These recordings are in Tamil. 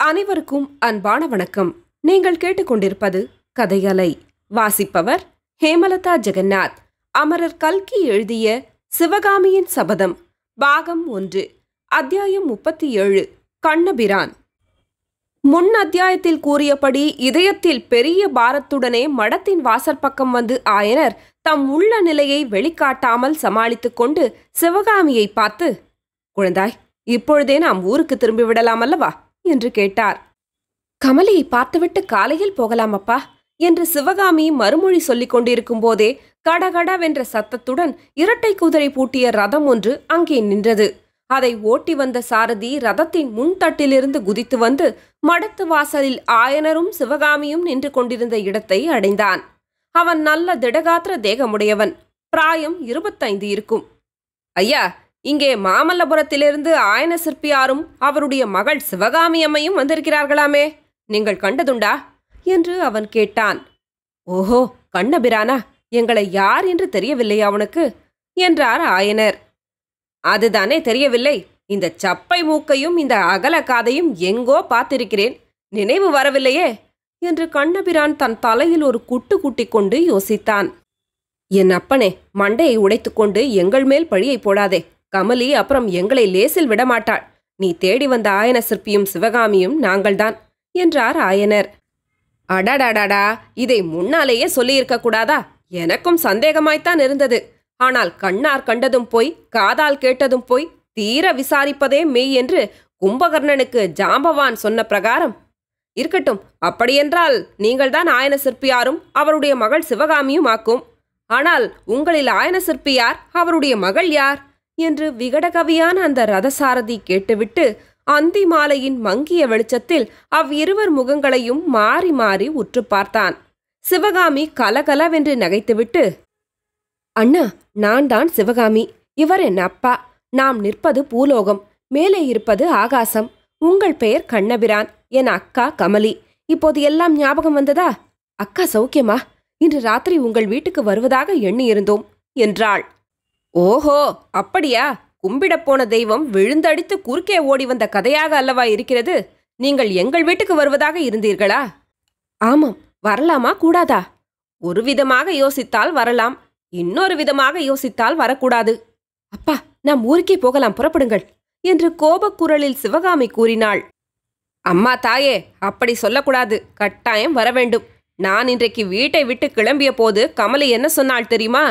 அனைவருக்கும் அன்பான வணக்கம். நீங்கள் கேட்டுக்கொண்டிருப்பது கதையலை. வாசிப்பவர் ஹேமலதா ஜெகநாத். அமரர் கல்கி எழுதிய சிவகாமியின் சபதம் பாகம் 1, அத்தியாயம் 37. கண்ணபிரான். முன் அத்தியாயத்தில் கூறியபடி இதயத்தில் பெரிய பாரத்துடனே மடத்தின் வாசற்பக்கம் வந்து ஆயனர் தம் உள்ள நிலையை வெளிக்காட்டாமல் சமாளித்துக் கொண்டு சிவகாமியை பார்த்து, குழந்தாய், இப்பொழுதே நாம் ஊருக்கு திரும்பி விடலாம் அல்லவா என்று கேட்டார். கமலியை பார்த்துவிட்டு காலையில் போகலாம் அப்பா என்று சிவகாமி மறுமொழி சொல்லிக் கொண்டிருக்கும் போதே கடகடவென்ற சத்தத்துடன் இரட்டை குதிரை பூட்டிய ரதம் ஒன்று அங்கே நின்றது. அதை ஓட்டி வந்த சாரதி ரதத்தின் முன்தட்டிலிருந்து குதித்து வந்து மடத்து வாசலில் ஆயனரும் சிவகாமியும் நின்று கொண்டிருந்த இடத்தை அடைந்தான். அவன் நல்ல திடகாத்திர தேகமுடையவன். பிராயம் 25 இருக்கும். ஐயா, இங்கே மாமல்லபுரத்திலிருந்து ஆயன சிற்பியாரும் அவருடைய மகள் சிவகாமி அம்மையும் வந்திருக்கிறார்களாமே, நீங்கள் கண்டதுண்டா என்று அவன் கேட்டான். ஓஹோ, கண்ணபிரானா, எங்களை யார் என்று தெரியவில்லையா உனக்கு என்றார் ஆயனர். அதுதானே தெரியவில்லை. இந்த சப்பை மூக்கையும் இந்த அகல காதையும் எங்கோ பார்த்திருக்கிறேன், நினைவு வரவில்லையே என்று கண்ணபிரான் தன் தலையில் ஒரு குட்டு குட்டிக் கொண்டு யோசித்தான். என் அப்பனே, மண்டையை உடைத்துக்கொண்டு எங்கள் மேல் பழியை போடாதே. கமலி அப்புறம் எங்களை லேசில் விடமாட்டாள். நீ தேடி வந்த ஆயன சிற்பியும் சிவகாமியும் நாங்கள்தான் என்றார் ஆயனர். அடாடாடாடா, இதை முன்னாலேயே சொல்லியிருக்க கூடாதா? எனக்கும் சந்தேகமாய்த்தான் இருந்தது. ஆனால் கண்ணார் கண்டதும் போய் காதால் கேட்டதும் போய் தீர விசாரிப்பதே மெய் என்று கும்பகர்ணனுக்கு ஜாம்பவான் சொன்ன பிரகாரம் இருக்கட்டும். அப்படியென்றால் நீங்கள்தான் ஆயன சிற்பியாரும் அவருடைய மகள் சிவகாமியும் ஆக்கும். ஆனால் உங்களில் ஆயன சிற்பி யார், அவருடைய மகள் யார் என்று விகடகவியான அந்த ரதசாரதி கேட்டுவிட்டு அந்தி மாலையின் மங்கிய வெளிச்சத்தில் அவ்விருவர் முகங்களையும் மாறி மாறி உற்று பார்த்தான். சிவகாமி கலகலவென்று நகைத்துவிட்டு, அண்ணா, நான் தான் சிவகாமி. இவர் என் அப்பா. நாம் நிற்பது பூலோகம், மேலே இருப்பது ஆகாசம். உங்கள் பெயர் கண்ணபிரான், என் அக்கா கமலி. இப்போது எல்லாம் ஞாபகம் வந்ததா? அக்கா சௌக்கியமா? இன்று ராத்திரி உங்கள் வீட்டுக்கு வருவதாக எண்ணியிருந்தோம் என்றாள். ஓஹோ, அப்படியா? கும்பிடப் போன தெய்வம் விழுந்தடித்து குறுக்கே ஓடி வந்த கதையாக அல்லவா இருக்கிறது. நீங்கள் எங்கள் வீட்டுக்கு வருவதாக இருந்தீர்களா? ஆமாம். வரலாமா கூடாதா? ஒரு விதமாக யோசித்தால் வரலாம், இன்னொரு விதமாக யோசித்தால் வரக்கூடாது. அப்பா, நாம் ஊருக்கே போகலாம், புறப்படுங்கள் என்று கோபக்குரலில் சிவகாமி கூறினாள். அம்மா தாயே, அப்படி சொல்லக்கூடாது. கட்டாயம் வரவேண்டும். நான் இன்றைக்கு வீட்டை விட்டு கிளம்பிய போது கமலி என்ன சொன்னாள் தெரியுமா?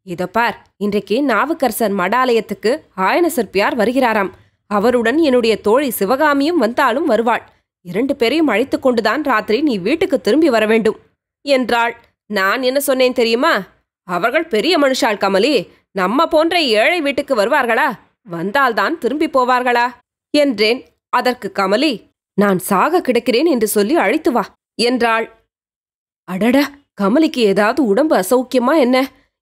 இதோ பார், இன்றைக்கு நாவுக்கரசர் மடாலயத்துக்கு ஆயன சிற்பியார் வருகிறாராம். அவருடன் என்னுடைய தோழி சிவகாமியும் வந்தாலும் வருவாள். 2 பேரையும் அழைத்து கொண்டுதான் ராத்திரி நீ வீட்டுக்கு திரும்பி வர வேண்டும் என்றாள். நான் என்ன சொன்னேன் தெரியுமா? அவர்கள் பெரிய மனுஷாள் கமலி. நம்ம போன்ற ஏழை வீட்டுக்கு வருவார்களா? வந்தால்தான் திரும்பி போவார்களா என்றேன். அதற்கு கமலி, நான் சாக கிடக்கிறேன் என்று சொல்லி அழைத்து வா என்றாள். அடடா, கமலிக்கு ஏதாவது உடம்பு அசௌக்கியமா என்ன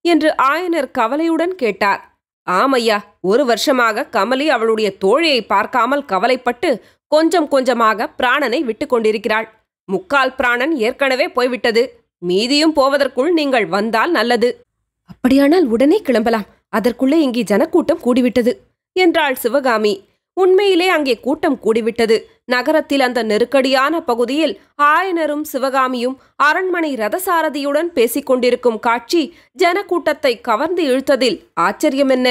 என்று ஆயனர் கவலையுடன் கேட்டார். ஆமையா, 1 வருஷமாக கமலி அவளுடைய தோழியை பார்க்காமல் கவலைப்பட்டு கொஞ்சம் கொஞ்சமாக பிராணனை விட்டு கொண்டிருக்கிறாள். 3/4 பிராணன் ஏற்கனவே போய்விட்டது. மீதியும் போவதற்குள் நீங்கள் வந்தால் நல்லது. அப்படியானால் உடனே கிளம்பலாம். அதற்குள்ளே இங்கே ஜனக்கூட்டம் கூடிவிட்டது என்றாள் சிவகாமி. உண்மையிலே அங்கே கூட்டம் கூடிவிட்டது. நகரத்தில் அந்த நெருக்கடியான பகுதியில் ஆயனரும் சிவகாமியும் அரண்மனை ரதசாரதியுடன் பேசிக்கொண்டிருக்கும் காட்சி ஜனக்கூட்டத்தை கவர்ந்து இழுத்ததில் ஆச்சரியம் என்ன?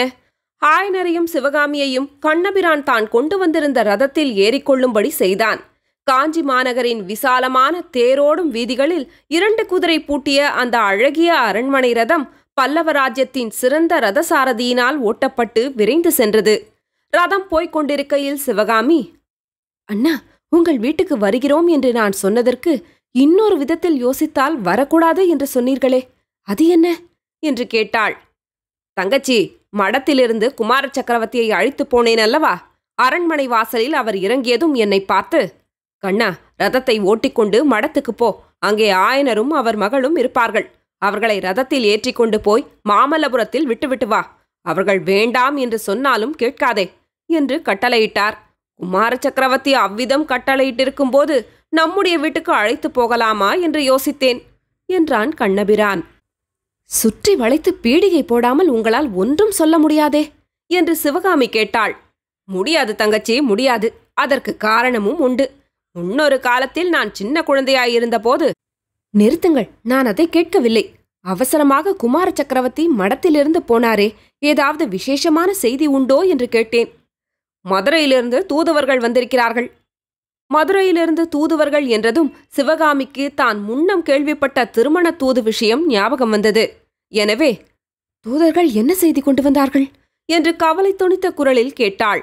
ஆயனரையும் சிவகாமியையும் கண்ணபிரான் தான் கொண்டு வந்திருந்த ரதத்தில் ஏறிக்கொள்ளும்படி செய்தான். காஞ்சி மாநகரின் விசாலமான தேரோடும் வீதிகளில் 2 குதிரை பூட்டிய அந்த அழகிய அரண்மனை ரதம் பல்லவ ராஜ்யத்தின் சிறந்த ரதசாரதியினால் ஓட்டப்பட்டு விரைந்து சென்றது. ரதம் போய்க் கொண்டிருக்கையில் சிவகாமி, அண்ணா, உங்கள் வீட்டுக்கு வருகிறோம் என்று நான் சொன்னதற்கு இன்னொரு விதத்தில் யோசித்தால் வரக்கூடாது என்று சொன்னீர்களே, அது என்ன என்று கேட்டாள். தங்கச்சி, மடத்திலிருந்து குமார சக்கரவர்த்தியை அழைத்து போனேன் அல்லவா? அரண்மனை வாசலில் அவர் இறங்கியதும் என்னை பார்த்து, கண்ணா, ரதத்தை ஓட்டிக்கொண்டு மடத்துக்கு போ. அங்கே ஆயனரும் அவர் மகளும் இருப்பார்கள். அவர்களை ரதத்தில் ஏற்றிக்கொண்டு போய் மாமல்லபுரத்தில் விட்டுவிட்டு வா. அவர்கள் வேண்டாம் என்று சொன்னாலும் கேட்காதே என்று கட்டளையிட்டார். குமார சக்கரவர்த்தி அவ்விதம் கட்டளையிட்டிருக்கும் போது நம்முடைய வீட்டுக்கு அழைத்து போகலாமா என்று யோசித்தேன் என்றான் கண்ணபிரான். சுற்றி வளைத்து பீடிகை போடாமல் உங்களால் ஒன்றும் சொல்ல முடியாதே என்று சிவகாமி கேட்டாள். முடியாது தங்கச்சி, முடியாது. அதற்கு காரணமும் உண்டு. முன்னொரு காலத்தில் நான் சின்ன குழந்தையாயிருந்த போது. நிறுத்துங்கள், நான் அதை கேட்கவில்லை. அவசரமாக குமார சக்கரவர்த்தி மடத்திலிருந்து போனாரே, ஏதாவது விசேஷமான செய்தி உண்டோ என்று கேட்டேன். மதுரையிலிருந்து தூதுவர்கள் வந்திருக்கிறார்கள். மதுரையிலிருந்து தூதுவர்கள் என்றதும் சிவகாமிக்கு தான் முன்னம் கேள்விப்பட்ட திருமண தூது விஷயம் ஞாபகம் வந்தது. எனவே, தூதர்கள் என்ன செய்தி கொண்டு வந்தார்கள் என்று கவலை தொனித்த குரலில் கேட்டாள்.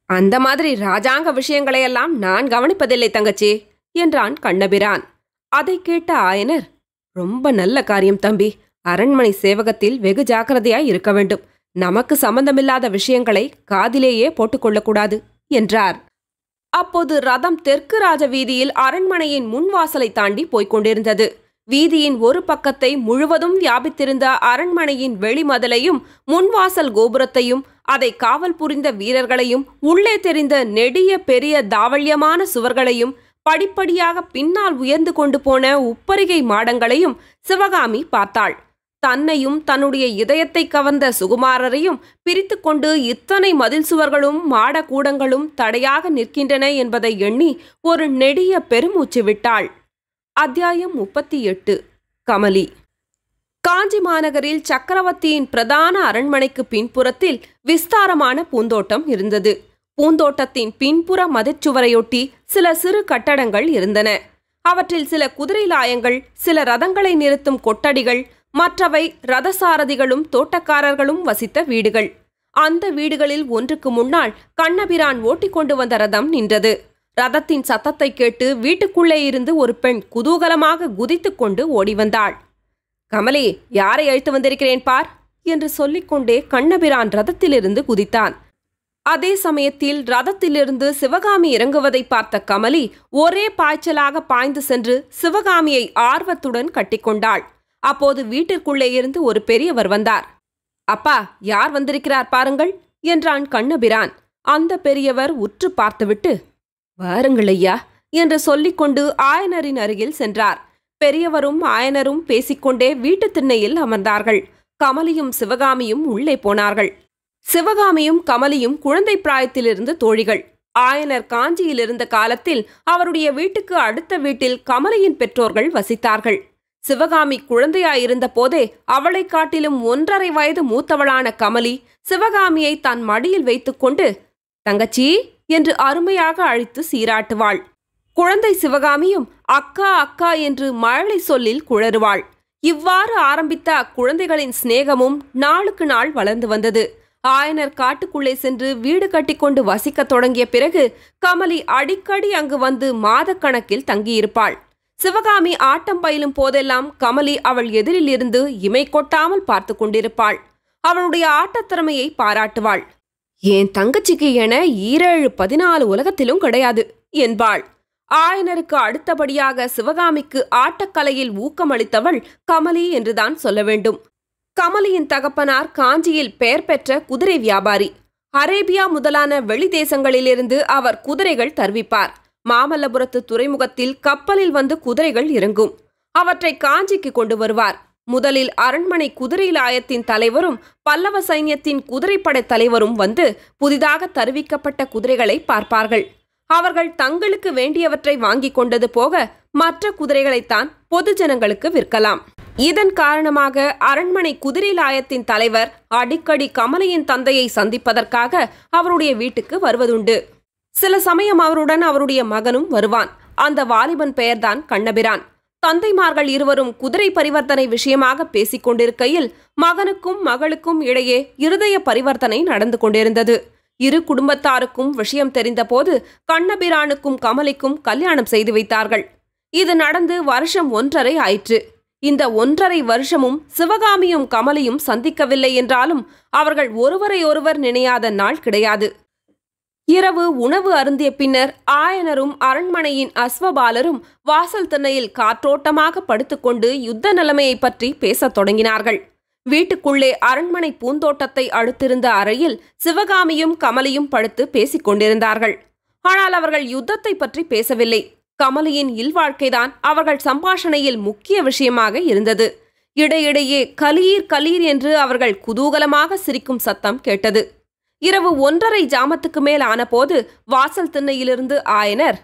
அந்த மாதிரி ராஜாங்க விஷயங்களையெல்லாம் நான் கவனிப்பதில்லை தங்கச்சி என்றான் கண்ணபிரான். அதை கேட்ட ஆயனர், ரொம்ப நல்ல காரியம் தம்பி. அரண்மனை சேவகத்தில் வெகு ஜாக்கிரதையாய் இருக்க வேண்டும். நமக்கு சம்பந்தமில்லாத விஷயங்களை காதிலேயே போட்டுக்கொள்ளக்கூடாது என்றார். அப்போது ரதம் தெற்கு ராஜ வீதியில் அரண்மனையின் முன்வாசலை தாண்டி போய்க் கொண்டிருந்தது. வீதியின் ஒரு பக்கத்தை முழுவதும் வியாபித்திருந்த அரண்மனையின் வெளிமதலையும் முன்வாசல் கோபுரத்தையும் அதை காவல் புரிந்த வீரர்களையும் உள்ளே தெரிந்த நெடிய பெரிய தாவள்யமான சுவர்களையும் படிப்படியாக பின்னால் உயர்ந்து கொண்டு போன உப்பரிகை மாடங்களையும் சிவகாமி பார்த்தாள். தன்னையும் தன்னுடைய இதயத்தை கவர்ந்த சுகுமாரரையும் பிரித்து கொண்டு இத்தனை மதில் சுவர்களும் மாடக்கூடங்களும் தடையாக நிற்கின்றன என்பதை எண்ணி ஒரு நெடிய பெருமூச்சு விட்டாள். அத்தியாயம் 38. கமலி. காஞ்சி மாநகரில் சக்கரவர்த்தியின் பிரதான அரண்மனைக்கு பின்புறத்தில் விஸ்தாரமான பூந்தோட்டம் இருந்தது. பூந்தோட்டத்தின் பின்புற மதிற்சுவரையொட்டி சில சிறு கட்டடங்கள் இருந்தன. அவற்றில் சில குதிரை லாயங்கள், சில ரதங்களை நிறுத்தும் கொட்டடிகள், மற்றவை ரதசாரதிகளும் தோட்டக்காரர்களும் வசித்த வீடுகள். அந்த வீடுகளில் ஒன்றுக்கு முன்னால் கண்ணபிரான் ஓட்டிக்கொண்டு வந்த ரதம் நின்றது. ரதத்தின் சத்தத்தை கேட்டு வீட்டுக்குள்ளே இருந்து ஒரு பெண் குதூகலமாக குதித்துக் கொண்டு ஓடி வந்தாள். கமலி, யாரை அழைத்து வந்திருக்கிறேன் பார் என்று சொல்லிக்கொண்டே கண்ணபிரான் ரதத்திலிருந்து குதித்தான். அதே சமயத்தில் ரதத்திலிருந்து சிவகாமி இறங்குவதை பார்த்த கமலி ஒரே பாய்ச்சலாக பாய்ந்து சென்று சிவகாமியை ஆர்வத்துடன் கட்டிக்கொண்டாள். அப்போது வீட்டிற்குள்ளே இருந்து ஒரு பெரியவர் வந்தார். அப்பா, யார் வந்திருக்கிறார் பாருங்கள் என்றான் கண்ணபிரான். அந்த பெரியவர் உற்று பார்த்துவிட்டு, வாருங்கள் ஐயா என்று சொல்லிக்கொண்டு ஆயனரின் அருகில் சென்றார். பெரியவரும் ஆயனரும் பேசிக்கொண்டே வீட்டு திண்ணையில் அமர்ந்தார்கள். கமலியும் சிவகாமியும் உள்ளே போனார்கள். சிவகாமியும் கமலியும் குழந்தை பிராயத்திலிருந்து தோழிகள். ஆயனர் காஞ்சியில் இருந்த காலத்தில் அவருடைய வீட்டுக்கு அடுத்த வீட்டில் கமலியின் பெற்றோர்கள் வசித்தார்கள். சிவகாமி குழந்தையாயிருந்த போதே அவளை காட்டிலும் 1.5 வயது மூத்தவளான கமலி சிவகாமியை தன் மடியில் வைத்துக்கொண்டு தங்கச்சி என்று அருமையாக அழைத்து சீராட்டுவாள். குழந்தை சிவகாமியும் அக்கா அக்கா என்று மழலை சொல்லில் குழறுவாள். இவ்வாறு ஆரம்பித்த அக்குழந்தைகளின் சிநேகமும் நாளுக்கு நாள் வளர்ந்து வந்தது. ஆயனர் காட்டுக்குள்ளே சென்று வீடு கட்டிக்கொண்டு வசிக்கத் தொடங்கிய பிறகு கமலி அடிக்கடி அங்கு வந்து மாதக்கணக்கில் தங்கியிருப்பாள். சிவகாமி ஆட்டம் பயிலும் போதெல்லாம் கமலி அவள் எதிரில் இருந்து இமை கொட்டாமல் பார்த்து கொண்டிருப்பாள். அவளுடைய ஆட்டத்திறமையை பாராட்டுவாள். என் தங்கச்சிக்கு என 17-14 உலகத்திலும் கிடையாது என்பாள். ஆயனருக்கு அடுத்தபடியாக சிவகாமிக்கு ஆட்டக்கலையில் ஊக்கமளித்தவள் கமலி என்றுதான் சொல்ல வேண்டும். கமலியின் தகப்பனார் காஞ்சியில் பெயர் பெற்ற குதிரை வியாபாரி. அரேபியா முதலான வெளி தேசங்களிலிருந்து அவர் குதிரைகள் தருவிப்பார். மாமல்லபுரத்து துறைமுகத்தில் கப்பலில் வந்து குதிரைகள் இறங்கும். அவற்றை காஞ்சிக்கு கொண்டு வருவார். முதலில் அரண்மனை குதிரை லாயத்தின் தலைவரும் பல்லவ சைன்யத்தின் குதிரைப்படை தலைவரும் வந்து புதிதாக தருவிக்கப்பட்ட குதிரைகளை பார்ப்பார்கள். அவர்கள் தங்களுக்கு வேண்டியவற்றை வாங்கி கொண்டது போக மற்ற குதிரைகளைத்தான் பொது ஜனங்களுக்கு விற்கலாம். இதன் காரணமாக அரண்மனை குதிரை லாயத்தின் தலைவர் அடிக்கடி கமலியின் தந்தையை சந்திப்பதற்காக அவருடைய வீட்டுக்கு வருவதுண்டு. சில சமயம் அவருடன் அவருடைய மகனும் வருவான். அந்த வாலிபன் பெயர்தான் கண்ணபிரான். தந்தைமார்கள் இருவரும் குதிரை பரிவர்த்தனை விஷயமாக பேசிக் கொண்டிருக்கையில் மகனுக்கும் மகளுக்கும் இடையே இருதய பரிவர்த்தனை நடந்து கொண்டிருந்தது. இரு குடும்பத்தாருக்கும் விஷயம் தெரிந்தபோது கண்ணபிரானுக்கும் கமலிக்கும் கல்யாணம் செய்து வைத்தார்கள். இது நடந்து வருஷம் 1.5 ஆயிற்று. இந்த 1.5 வருஷமும் சிவகாமியும் கமலியும் சந்திக்கவில்லை என்றாலும் அவர்கள் ஒருவரையொருவர் நினையாத நாள் கிடையாது. இரவு உணவு அருந்திய பின்னர் ஆயனரும் அரண்மனையின் அஸ்வபாலரும் வாசல் திண்ணையில் காற்றோட்டமாக படுத்துக்கொண்டு யுத்த நிலைமையை பற்றி பேசத் தொடங்கினார்கள். வீட்டுக்குள்ளே அரண்மனை பூந்தோட்டத்தை அடுத்திருந்த அறையில் சிவகாமியும் கமலியும் படுத்து பேசிக் கொண்டிருந்தார்கள். ஆனால் அவர்கள் யுத்தத்தை பற்றி பேசவில்லை. கமலியின் இல்வாழ்க்கைதான் அவர்கள் சம்பாஷணையில் முக்கிய விஷயமாக இருந்தது. இடையிடையே கலீர் கலீர் என்று அவர்கள் குதூகலமாக சிரிக்கும் சத்தம் கேட்டது. இரவு 1.5 ஜாமத்துக்கு மேல் ஆனபோது வாசல் திண்ணையிலிருந்து ஆயனர்,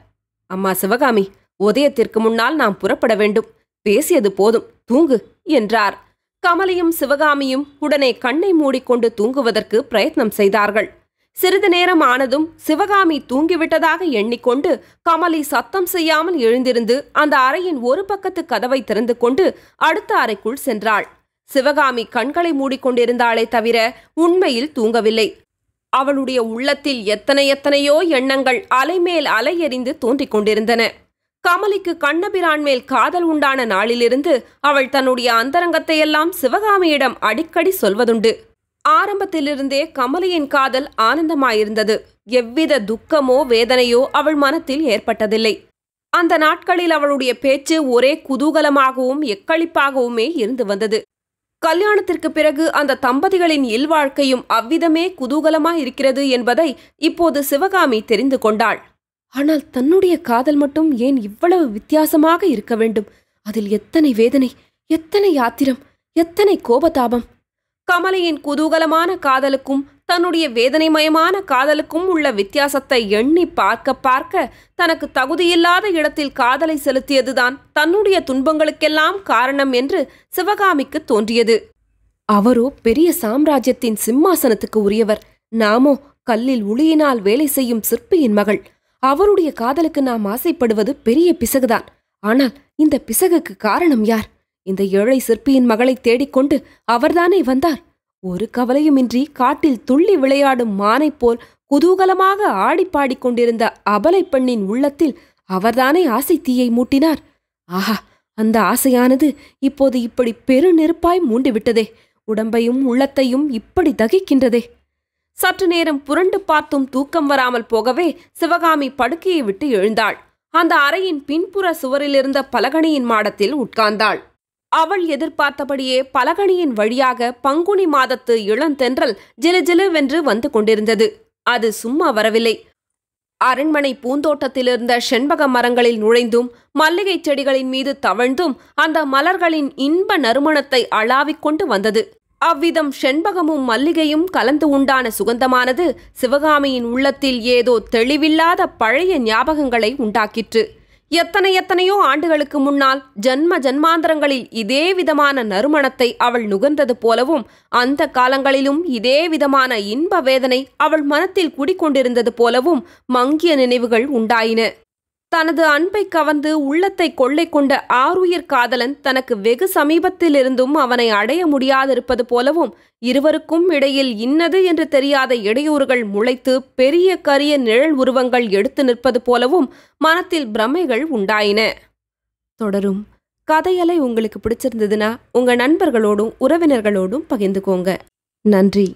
அம்மா சிவகாமி, உதயத்திற்கு முன்னால் நாம் புறப்பட வேண்டும். பேசியது போதும், தூங்கு என்றார். கமலியும் சிவகாமியும் உடனே கண்ணை மூடிக்கொண்டு தூங்குவதற்கு பிரயத்னம் செய்தார்கள். சிறிது நேரம் ஆனதும் சிவகாமி தூங்கிவிட்டதாக எண்ணிக்கொண்டு கமலி சத்தம் செய்யாமல் எழுந்திருந்து அந்த அறையின் ஒரு பக்கத்து கதவை திறந்து கொண்டு அடுத்த அறைக்குள் சென்றாள். சிவகாமி கண்களை மூடிக்கொண்டிருந்தாளே தவிர உண்மையில் தூங்கவில்லை. அவளுடைய உள்ளத்தில் எத்தனையோ எண்ணங்கள் அலைமேல் அலை எறிந்து தோன்றிக் கொண்டிருந்தன. கமலிக்கு கண்ணபிரான் மேல் காதல் உண்டான நாளிலிருந்து அவள் தன்னுடைய அந்தரங்கத்தையெல்லாம் சிவகாமியிடம் அடிக்கடி சொல்வதுண்டு. ஆரம்பத்திலிருந்தே கமலியின் காதல் ஆனந்தமாயிருந்தது. எவ்வித துக்கமோ வேதனையோ அவள் மனத்தில் ஏற்பட்டதில்லை. அந்த நாட்களில் அவளுடைய பேச்சு ஒரே குதூகலமாகவும் எக்களிப்பாகவுமே இருந்து வந்தது. கல்யாணத்திற்கு பிறகு அந்த தம்பதிகளின் இல்வாழ்க்கையும் அவ்விதமே குதூகலமாயிருக்கிறது என்பதை இப்போது சிவகாமி தெரிந்து கொண்டாள். ஆனால் தன்னுடைய காதல் மட்டும் ஏன் இவ்வளவு வித்தியாசமாக இருக்க வேண்டும்? அதில் எத்தனை வேதனை, எத்தனை ஆத்திரம், எத்தனை கோபதாபம்! கமலியின் குதூகலமான காதலுக்கும் தன்னுடைய வேதனைமயமான காதலுக்கும் உள்ள வித்தியாசத்தை எண்ணி பார்க்க பார்க்க தனக்கு தகுதியில்லாத இடத்தில் காதலை செலுத்தியதுதான் தன்னுடைய துன்பங்களுக்கெல்லாம் காரணம் என்று சிவகாமிக்கு தோன்றியது. அவரோ பெரிய சாம்ராஜ்யத்தின் சிம்மாசனத்துக்கு உரியவர், நாமோ கல்லில் உளியினால் வேலை செய்யும் சிற்பியின் மகள். அவருடைய காதலுக்கு நாம் ஆசைப்படுவது பெரிய பிசகுதான். ஆனால் இந்த பிசகுக்கு காரணம் யார்? இந்த ஏழை சிற்பியின் மகளை தேடிக்கொண்டு அவர்தானே வந்தார். ஒரு கவலையுமின்றி காட்டில் துள்ளி விளையாடும் மானைப் போல் குதூகலமாக ஆடிப்பாடிக் கொண்டிருந்த அபலை பெண்ணின் உள்ளத்தில் அவர்தானே ஆசை தீயை மூட்டினார். ஆஹா, அந்த ஆசையானது இப்போது இப்படி பெரு நெருப்பாய் மூண்டிவிட்டதே, உடம்பையும் உள்ளத்தையும் இப்படி தகிக்கின்றதே. சற்று நேரம் புரண்டு பார்த்தும் தூக்கம் வராமல் போகவே சிவகாமி படுக்கையை விட்டு எழுந்தாள். அந்த அறையின் பின்புற சுவரிலிருந்த பலகணியின் மாடத்தில் உட்கார்ந்தாள். அவள் எதிர்பார்த்தபடியே பலகணியின் வழியாக பங்குனி மாதத்து இளந்தென்றல் ஜிலுஜிலுவென்று வந்து கொண்டிருந்தது. அது சும்மா வரவில்லை. அரண்மனை பூந்தோட்டத்திலிருந்த செண்பக மரங்களில் நுழைந்தும் மல்லிகைச் செடிகளின் மீது தவழ்ந்தும் அந்த மலர்களின் இன்ப நறுமணத்தை அளாவிக்கொண்டு வந்தது. அவ்விதம் செண்பகமும் மல்லிகையும் கலந்து உண்டான சுகந்தமானது சிவகாமியின் உள்ளத்தில் ஏதோ தெளிவில்லாத பழைய ஞாபகங்களை உண்டாக்கிற்று. எத்தனையோ ஆண்டுகளுக்கு முன்னால் ஜன்ம ஜன்மாந்தரங்களில் இதே விதமான நறுமணத்தை அவள் நுகர்ந்தது போலவும் அந்த காலங்களிலும் இதே விதமான இன்ப வேதனை அவள் மனத்தில் குடிக்கொண்டிருந்தது போலவும் மங்கிய நினைவுகள் உண்டாயின. தனது அன்பை கவர்ந்து உள்ளத்தை கொள்ளை கொண்ட ஆருயிர் காதலன் தனக்கு வெகு சமீபத்திலிருந்தும் அவனை அடைய முடியாதிருப்பது போலவும் இருவருக்கும் இடையில் இன்னது என்று தெரியாத இடையூறுகள் முளைத்து பெரிய கரிய நிழல் உருவங்கள் எடுத்து நிற்பது போலவும் மனத்தில் பிரமைகள் உண்டாயின. தொடரும். கதையலை உங்களுக்கு பிடிச்சிருந்ததுன்னா உங்க நண்பர்களோடும் உறவினர்களோடும் பகிர்ந்துக்கோங்க. நன்றி.